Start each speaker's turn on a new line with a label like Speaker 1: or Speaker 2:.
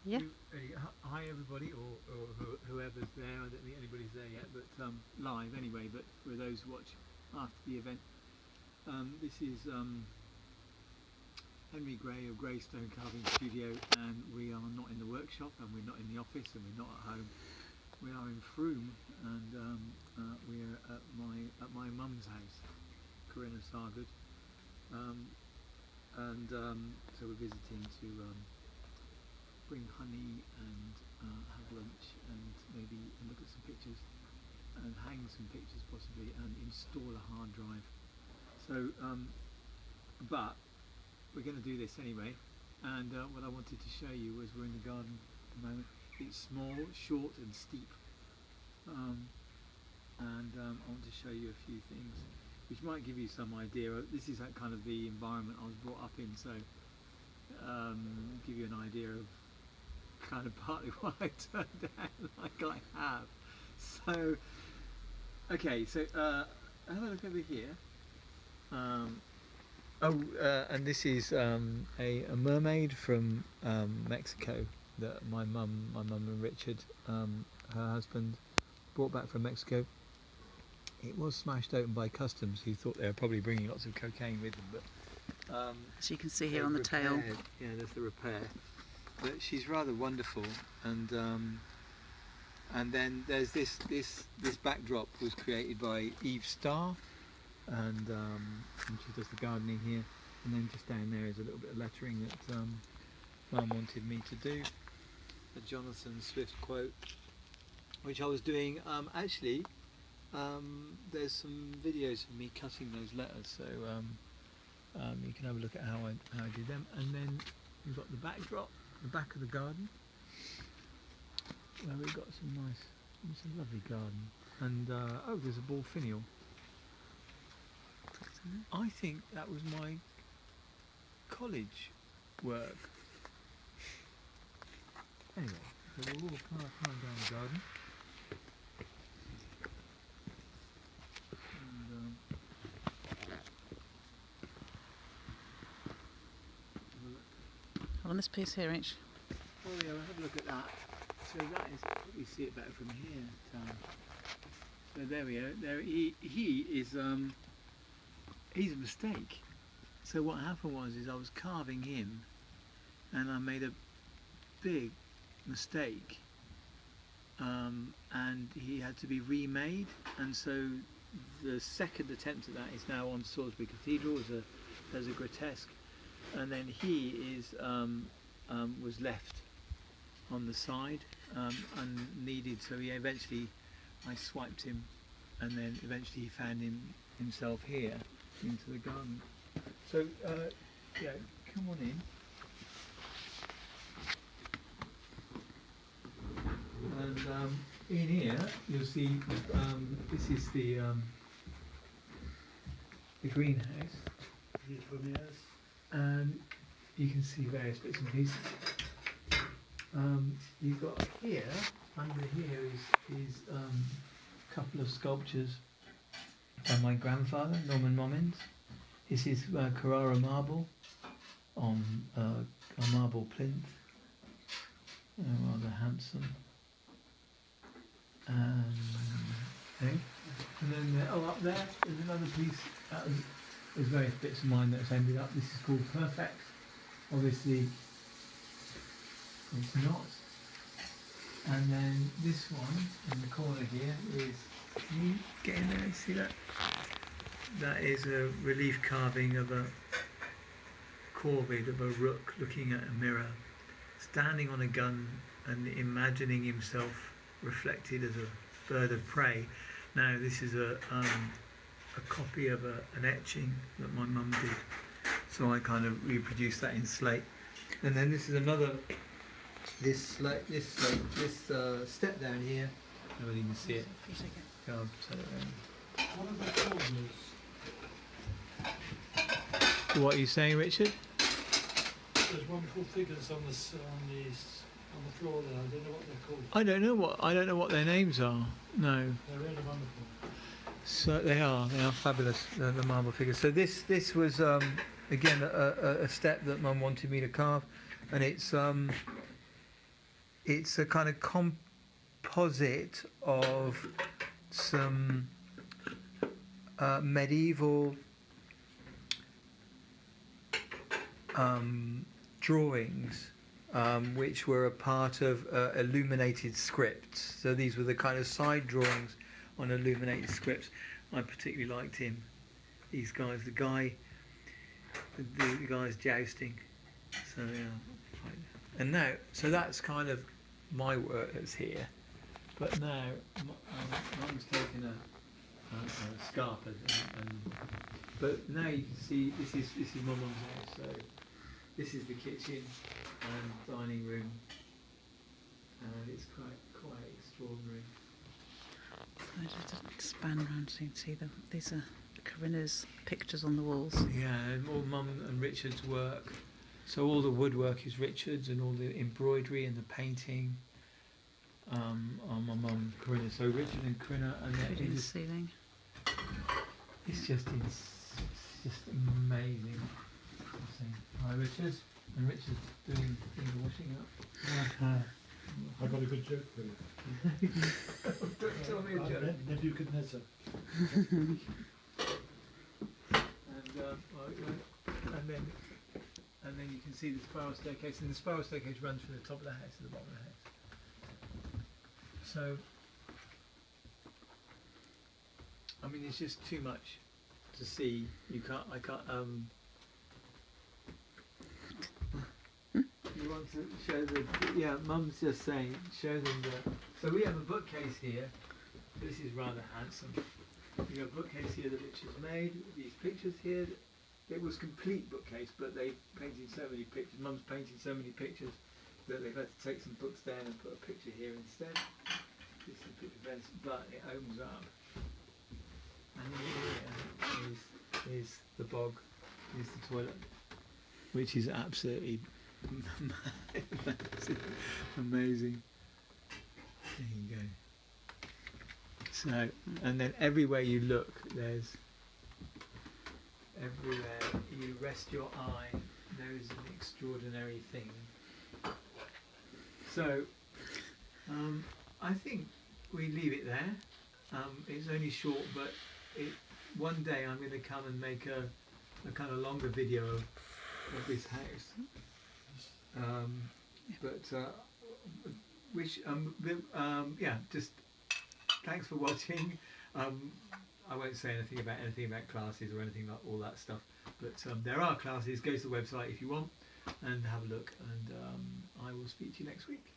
Speaker 1: Yeah.
Speaker 2: Hi everybody, or whoever's there. I don't think anybody's there yet, but live anyway. But for those who watch after the event, this is Henry Gray of Greystone Carving Studio, and we are not in the workshop, and we're not in the office, and we're not at home. We are in Frome, and we're at my mum's house, Corinna Sargood, and so we're visiting to bring honey and have lunch and maybe look at some pictures and hang some pictures possibly and install a hard drive. So, but we're going to do this anyway. And what I wanted to show you was we're in the garden at the moment. It's small, short and steep. I want to show you a few things which might give you some idea. This is that kind of the environment I was brought up in, so give you an idea of kind of partly why I turned out like I have. So, okay, so have a look over here. And this is a mermaid from Mexico that my mum and Richard, her husband, brought back from Mexico. It was smashed open by customs, who thought they were probably bringing lots of cocaine with them, but
Speaker 1: as you can see here on the tail.
Speaker 2: Yeah, there's the repair. But she's rather wonderful, and then there's this backdrop was created by Eve Starr, and she does the gardening here, and then just down there is a little bit of lettering that Mum wanted me to do, a Jonathan Swift quote, which I was doing. Actually, there's some videos of me cutting those letters, so you can have a look at how I did them. And then we've got the backdrop, the back of the garden, where we've got it's a lovely garden. And oh, there's a ball finial. I think that was my college work. Anyway, so we'll all climb down the garden. And,
Speaker 1: On this piece here, H.
Speaker 2: oh yeah, we'll have a look at that. So that is, probably see it better from here. So there we are. There he is. He's a mistake. So what happened was I was carving him, and I made a big mistake, and he had to be remade. And so the second attempt at that is now on Salisbury Cathedral as a grotesque, and then he is was left on the side unneeded. So he eventually, I swiped him, and then eventually he found himself here into the garden. So yeah, come on in. And in here you'll see this is the greenhouse, and you can see various bits and pieces. You've got here, under here is a couple of sculptures by my grandfather, Norman Mommins. This is Carrara marble on a marble plinth, rather handsome. Okay. And then up there is another piece. There's various bits of mine that's ended up. This is called Perfect. Obviously, it's not. And then this one in the corner here is. Can you get in there and see that? That is a relief carving of a corvid, of a rook looking at a mirror, standing on a gun and imagining himself reflected as a bird of prey. Now this is a copy of an etching that my mum did, so I kind of reproduced that in slate. And then this is another this step down here. Nobody can see it. What are the causes? What are you saying, Richard?
Speaker 3: There's wonderful figures on the floor there. I don't know what they're called.
Speaker 2: I don't know what their names are. No.
Speaker 3: They're really wonderful.
Speaker 2: So they are fabulous. The marble figures. So this was again a step that Mum wanted me to carve, and it's it's a kind of composite of some medieval drawings, which were a part of illuminated scripts. So these were the kind of side drawings on illuminated scripts. I particularly liked him. These guys, the guy's jousting. So yeah, and now, so that's kind of my work that's here. But now, Mum's taken a scarp, but now you can see this is my mum's house. So this is the kitchen and dining room, and it's quite extraordinary.
Speaker 1: I just expand around so you can see them. These are Corinna's pictures on the walls.
Speaker 2: Yeah, and all Mum and Richard's work. So all the woodwork is Richard's, and all the embroidery and the painting on my mum, Corinna. So Richard and Corinna, and
Speaker 1: Including the ceiling.
Speaker 2: it's just amazing. Hi, Richard. And Richard's doing the washing up.
Speaker 3: I got a good joke for you.
Speaker 2: Tell me a joke.
Speaker 3: Nebuchadnezzar.
Speaker 2: And then you can see the spiral staircase, and the spiral staircase runs from the top of the house to the bottom of the house. So, I mean, it's just too much to see. I can't. You want to show the? Yeah, Mum's just saying, show them the. So we have a bookcase here. This is rather handsome. We have a bookcase here that Richard's made. These pictures here. It was complete bookcase, but they painted so many pictures. Mum's painted so many pictures that they've had to take some books down and put a picture here instead. This is a picture of Venice, but it opens up. And here is the bog, is the toilet, which is absolutely amazing. There you go. So, and then everywhere you look, there's everywhere you rest your eye, there is an extraordinary thing. So, I think we leave it there. It's only short, but one day I'm going to come and make a kind of longer video of this house. Just thanks for watching. I won't say anything about classes or anything like all that stuff, but there are classes. Go to the website if you want and have a look, and I will speak to you next week.